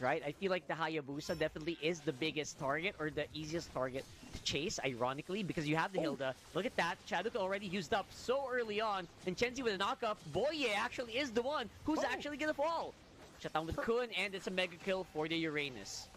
right? I feel like the Hayabusa definitely is the biggest target or the easiest target to chase, ironically, because you have the Hilda. Look at that. Chadwick already used up so early on. And Chenzi with a knockup. Boye actually is the one who's actually going to fall. Shut down with Kun, and it's a mega kill for the Uranus.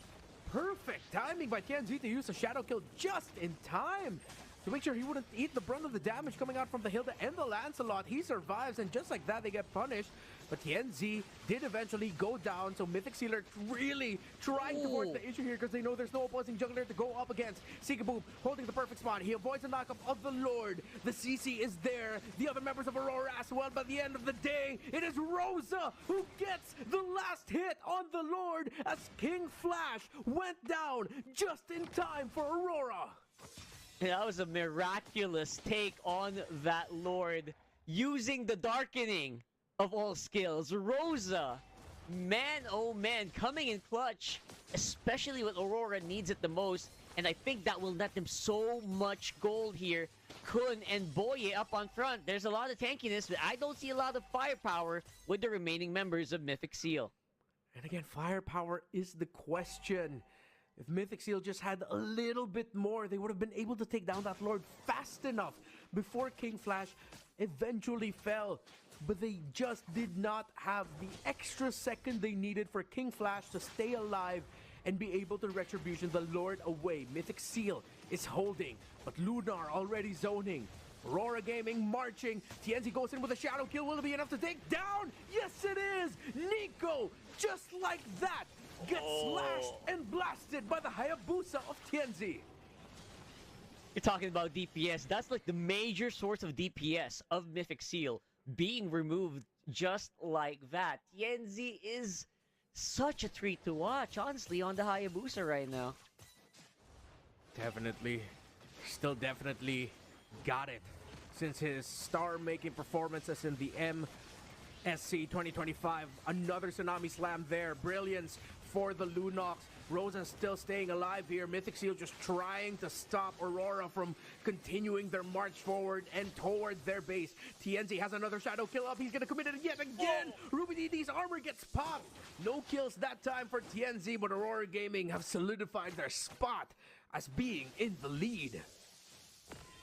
Perfect timing by Tianzi to use a shadow kill just in time to make sure he wouldn't eat the brunt of the damage coming out from the Hilda and the Lancelot. He survives, and just like that, they get punished. But Tianzi did eventually go down, so Mythic Sealer really trying to force the issue here because they know there's no opposing jungler to go up against. Seekaboo holding the perfect spot. He avoids the knockup of the Lord. The CC is there. The other members of Aurora as well. By the end of the day, it is Rosa who gets the last hit on the Lord as King Flash went down just in time for Aurora. That was a miraculous take on that Lord using the darkening of all skills. Rosa, man, oh man, coming in clutch, especially when Aurora needs it the most. And I think that will net them so much gold here. Kun and Boye up on front. There's a lot of tankiness, but I don't see a lot of firepower with the remaining members of Mythic Seal. And again, firepower is the question. If Mythic Seal just had a little bit more, they would have been able to take down that Lord fast enough before King Flash eventually fell. But they just did not have the extra second they needed for King Flash to stay alive and be able to retribution the Lord away. Mythic Seal is holding, but Lunar already zoning. Aurora Gaming marching. Tienzi goes in with a shadow kill. Will it be enough to take down? Yes, it is! Nico, just like that, gets slashed and blasted by the Hayabusa of Tienzi. You're talking about DPS. That's like the major source of DPS of Mythic Seal being removed just like that. Tienzi is such a treat to watch, honestly, on the Hayabusa right now. Definitely. Still definitely got it since his star-making performances in the MSC 2025. Another Tsunami Slam there. Brilliance for the Lunox. Rosa still staying alive here. Mythic Seal just trying to stop Aurora from continuing their march forward and toward their base. Tienzi has another shadow kill up. He's going to commit it yet again. Ruby DD's armor gets popped. No kills that time for Tienzi, but Aurora Gaming have solidified their spot as being in the lead.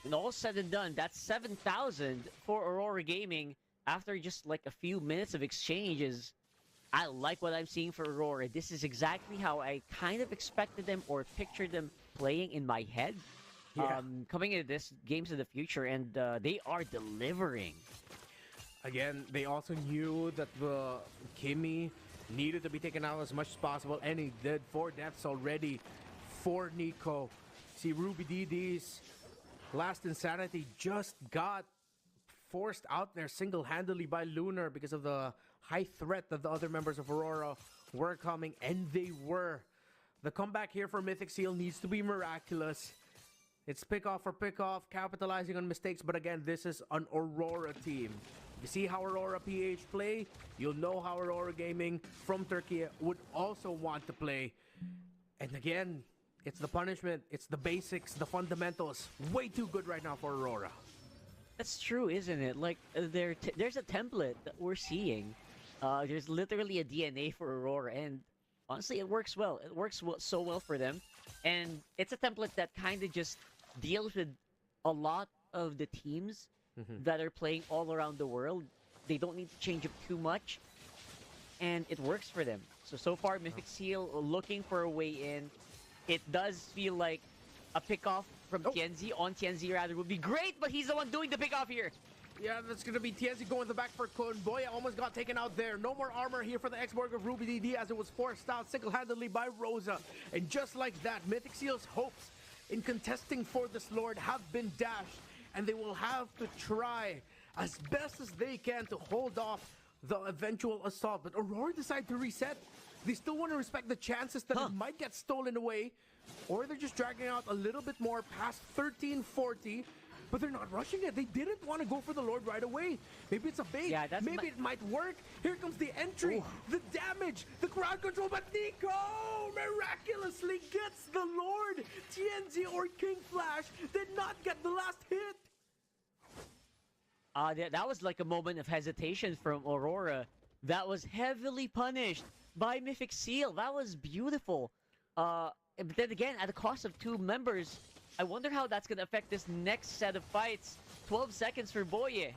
And all said and done, that's 7,000 for Aurora Gaming after just like a few minutes of exchanges. I like what I'm seeing for Aurora. This is exactly how I kind of expected them or pictured them playing in my head. Yeah. Coming into this games in the future, and they are delivering. Again, they also knew that the Kimmy needed to be taken out as much as possible, and he did. 4 deaths already for Nico. See, Ruby DD's last Insanity just got forced out there single-handedly by Lunar because of the high threat that the other members of Aurora were coming, and they were. The comeback here for Mythic Seal needs to be miraculous. It's pick-off for pick-off, capitalizing on mistakes, but again, this is an Aurora team. You see how Aurora PH play, you'll know how Aurora Gaming from Turkey would also want to play. And again, it's the punishment, it's the basics, the fundamentals. Way too good right now for Aurora. That's true, isn't it? Like, there's a template that we're seeing. There's literally a DNA for Aurora, and honestly, it works well. It works so well for them. And it's a template that kind of just deals with a lot of the teams that are playing all around the world. They don't need to change up too much, and it works for them. So far, Mythic Seal looking for a way in. It does feel like a pickoff from Tienzi, on Tienzi rather, would be great, but he's the one doing the pickoff here. Yeah, that's going to be Tienzi going the back for Kun. Boya almost got taken out there. No more armor here for the X-Borg of Ruby DD as it was forced out single-handedly by Rosa. And just like that, Mythic Seal's hopes in contesting for this Lord have been dashed, and they will have to try as best as they can to hold off the eventual assault. But Aurora decided to reset. They still want to respect the chances that it might get stolen away, or they're just dragging out a little bit more past 1340, but they're not rushing it. They didn't want to go for the Lord right away. Maybe it's a bait. Yeah, maybe it might work. Here comes the entry, the damage, the crowd control, but Nico miraculously gets the Lord. Tienzi or King Flash did not get the last hit. That was like a moment of hesitation from Aurora. That was heavily punished by Mythic Seal. That was beautiful. But then again, at the cost of 2 members, I wonder how that's going to affect this next set of fights. 12 seconds for Boye.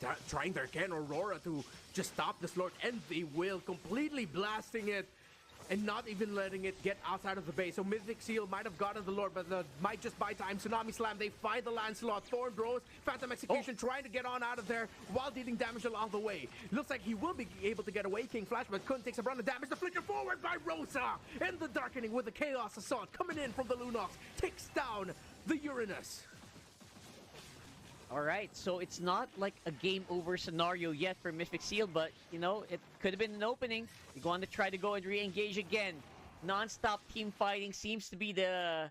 They're trying their can Aurora to just stop this Lord, and they will, completely blasting it and not even letting it get outside of the base. So Mythic Seal might have gotten the Lord, but might just buy time. Tsunami Slam, they find the Lancelot. Thorn Rose, Phantom Execution, trying to get on out of there while dealing damage along the way. Looks like he will be able to get away. King Flash, but Kun takes a run of damage. The flicker forward by Rosa, and the Darkening with the Chaos Assault coming in from the Lunox takes down the Uranus. All right, so it's not like a game over scenario yet for Mythic Seal, but you know, it could have been an opening. You're going to try to go and re-engage again. Non-stop team fighting seems to be the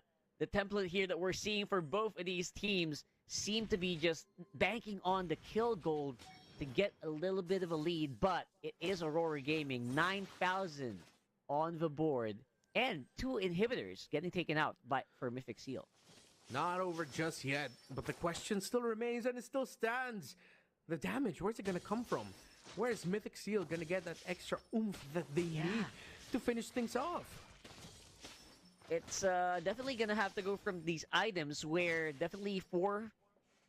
template here that we're seeing for both of these teams. Seem to be just banking on the kill gold to get a little bit of a lead, but it is Aurora Gaming. 9,000 on the board, and 2 inhibitors getting taken out for Mythic Seal. Not over just yet, but the question still remains and it still stands. The damage, where's it going to come from? Where is Mythic Seal going to get that extra oomph that they need to finish things off? It's definitely going to have to go from these items where definitely 4,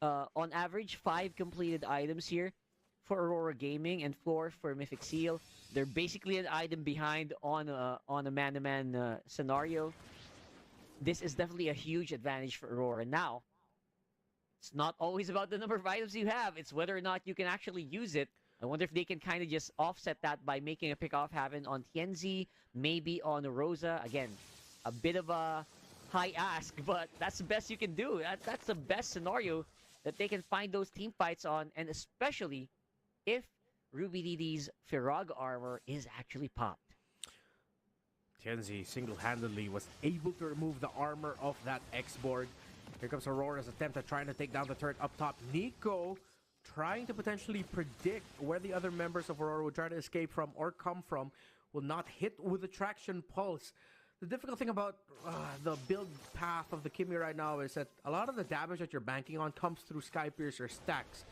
on average, 5 completed items here for Aurora Gaming and 4 for Mythic Seal. They're basically an item behind on a man-to-man scenario. This is definitely a huge advantage for Aurora. Now, it's not always about the number of items you have. It's whether or not you can actually use it. I wonder if they can kind of just offset that by making a pick-off happen on Tianzi, maybe on Rosa. Again, a bit of a high ask, but that's the best you can do. That's the best scenario that they can find those team fights on, and especially if Ruby DD's Firog armor is actually popped. Tianzi single-handedly was able to remove the armor of that X-board. Here comes Aurora's attempt at trying to take down the turret up top. Nico trying to potentially predict where the other members of Aurora would try to escape from or come from. Will not hit with the traction pulse. The difficult thing about the build path of the Kimi right now is that a lot of the damage that you're banking on comes through Skypiercer stacks.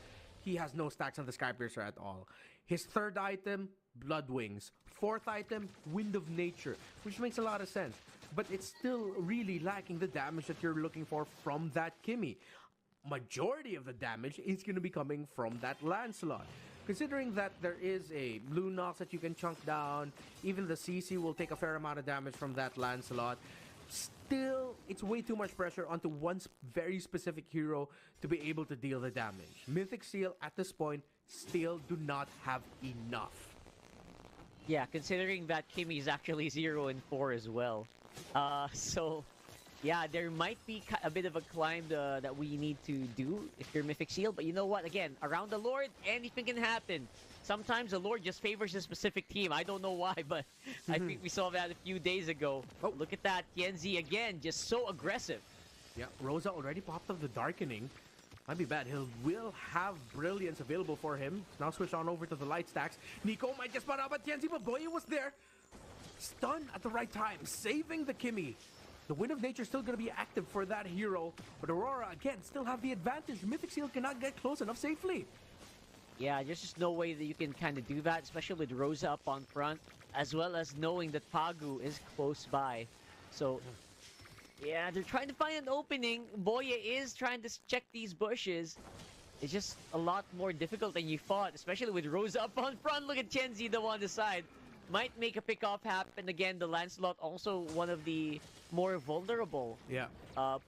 He has no stacks on the Skypiercer at all. His 3rd item, Blood Wings. 4th item, Wind of Nature, which makes a lot of sense. But it's still really lacking the damage that you're looking for from that Kimi. Majority of the damage is going to be coming from that Lancelot. Considering that there is a Lunox that you can chunk down, even the CC will take a fair amount of damage from that Lancelot. Still, it's way too much pressure onto one very specific hero to be able to deal the damage. Mythic Seal, at this point, still do not have enough. Yeah, considering that Kimi is actually 0 and 4 as well. So, yeah, there might be a bit of a climb that we need to do if you're Mythic Seal. But you know what? Again, around the Lord, anything can happen. Sometimes the Lord just favors a specific team. I don't know why, but I think we saw that a few days ago. Oh, look at that. Tianzi again, just so aggressive. Yeah, Rosa already popped up the Darkening. Might be bad. He will have Brilliance available for him. Now switch on over to the Light Stacks. Nico might get spot out by Tianzi, but Boye was there. Stunned at the right time, saving the Kimi. The Wind of Nature is still going to be active for that hero, but Aurora, again, still have the advantage. Mythic Seal cannot get close enough safely. Yeah, there's just no way that you can kind of do that, especially with Rosa up on front, as well as knowing that Pagu is close by. So, yeah, they're trying to find an opening. Boye is trying to check these bushes. It's just a lot more difficult than you thought, especially with Rosa up on front. Look at Tianzi, the one on the side. Might make a pick-off happen. Again, the Lancelot also one of the more vulnerable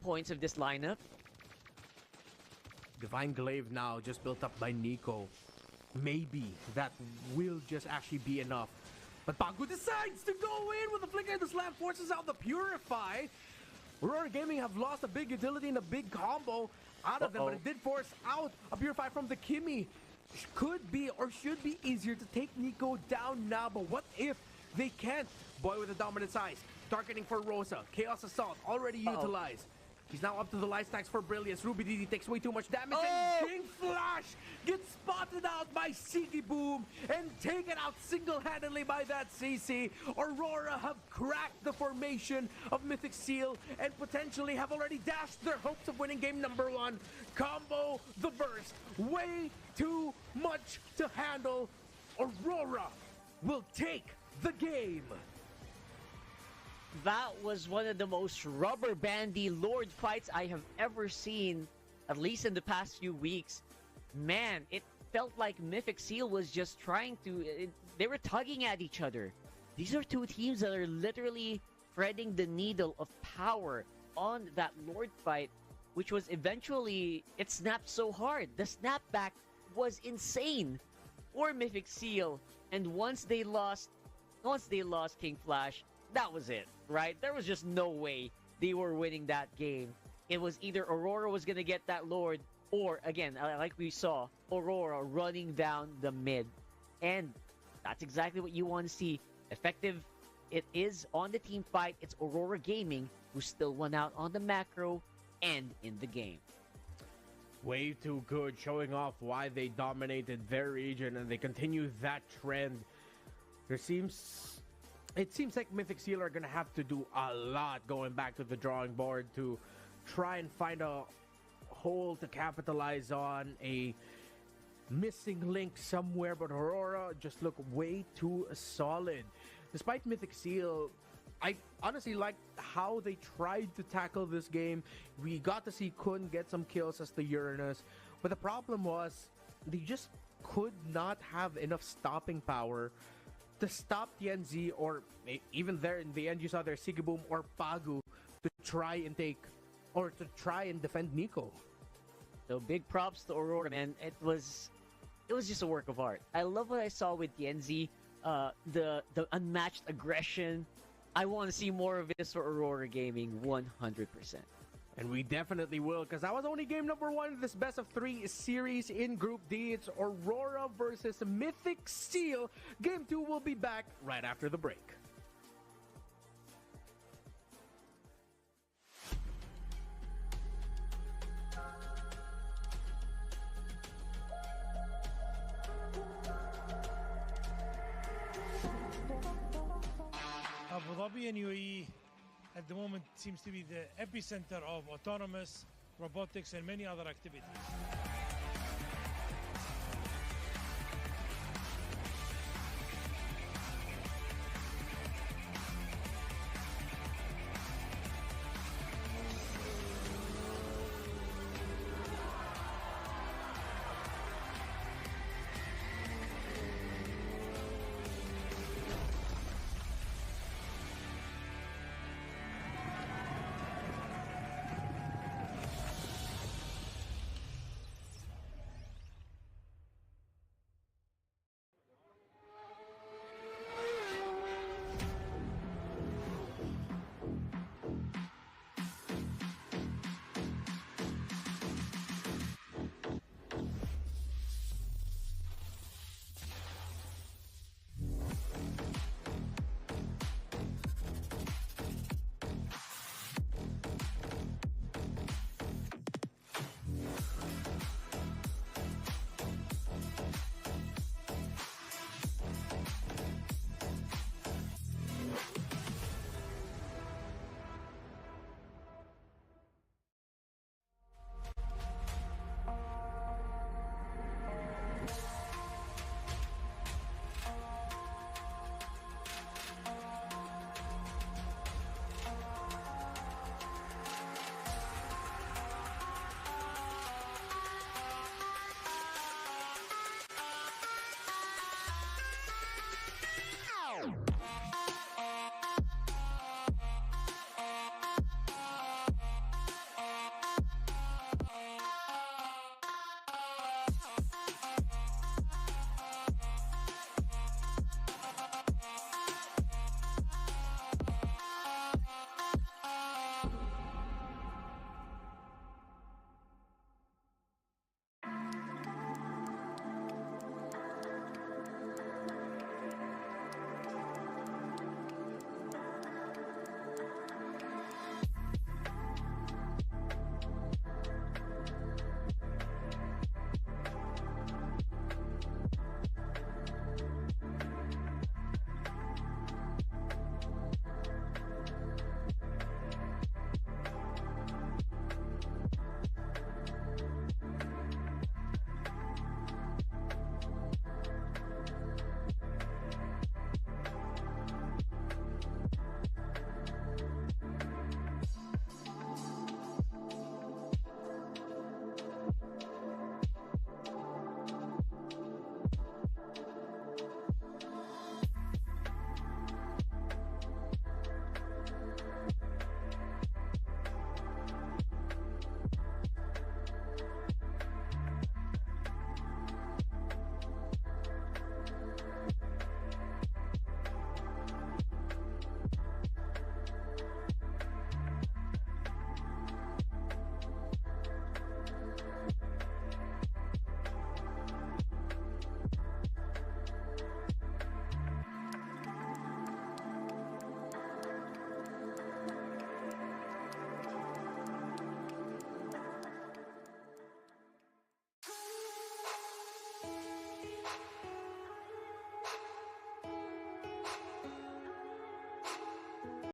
points of this lineup. Divine Glaive now just built up by Nico. Maybe that will just actually be enough. But Pagu decides to go in with the flicker. The slam forces out the Purify. Aurora Gaming have lost a big utility and a big combo out of them, but it did force out a Purify from the Kimi. Could be or should be easier to take Nico down now, but what if they can't? Boy with a dominant size. Darkening for Rosa. Chaos Assault already utilized. He's now up to the life stacks for Brilliance. Ruby DD takes way too much damage, and King Flash gets spotted out by Sigi Boom and taken out single-handedly by that CC. Aurora have cracked the formation of Mythic Seal and potentially have already dashed their hopes of winning game number 1. Combo the burst. Way too much to handle. Aurora will take the game. That was one of the most rubber bandy Lord fights I have ever seen, at least in the past few weeks. Man, it felt like Mythic Seal was just trying to... they were tugging at each other. These are two teams that are literally threading the needle of power on that Lord fight, which was eventually... it snapped so hard. The snapback was insane for Mythic Seal. And once they lost King Flash, that was it, right? There was just no way they were winning that game. It was either Aurora was going to get that Lord, or, again, like we saw, Aurora running down the mid. And that's exactly what you want to see. Effective it is on the team fight. It's Aurora Gaming who still won out on the macro and in the game. Way too good, showing off why they dominated their region, and they continue that trend. It seems like Mythic Seal are going to have to do a lot going back to the drawing board to try and find a hole to capitalize on, a missing link somewhere, but Aurora just look way too solid. Despite Mythic Seal, I honestly liked how they tried to tackle this game. We got to see Kun get some kills as the Uranus, but the problem was they just could not have enough stopping power to stop TNZ, or even there in the end you saw their Sigiboom or Pagu to try and defend Nico. So big props to Aurora, man. It was just a work of art. I love what I saw with TNZ, the unmatched aggression. I want to see more of this for Aurora Gaming, 100%. And we definitely will, because that was only game number 1 of this best of 3 series in Group D. It's Aurora versus Mythic Seal. Game 2 will be back right after the break. Abu Dhabi and UAE at the moment seems to be the epicenter of autonomous robotics and many other activities.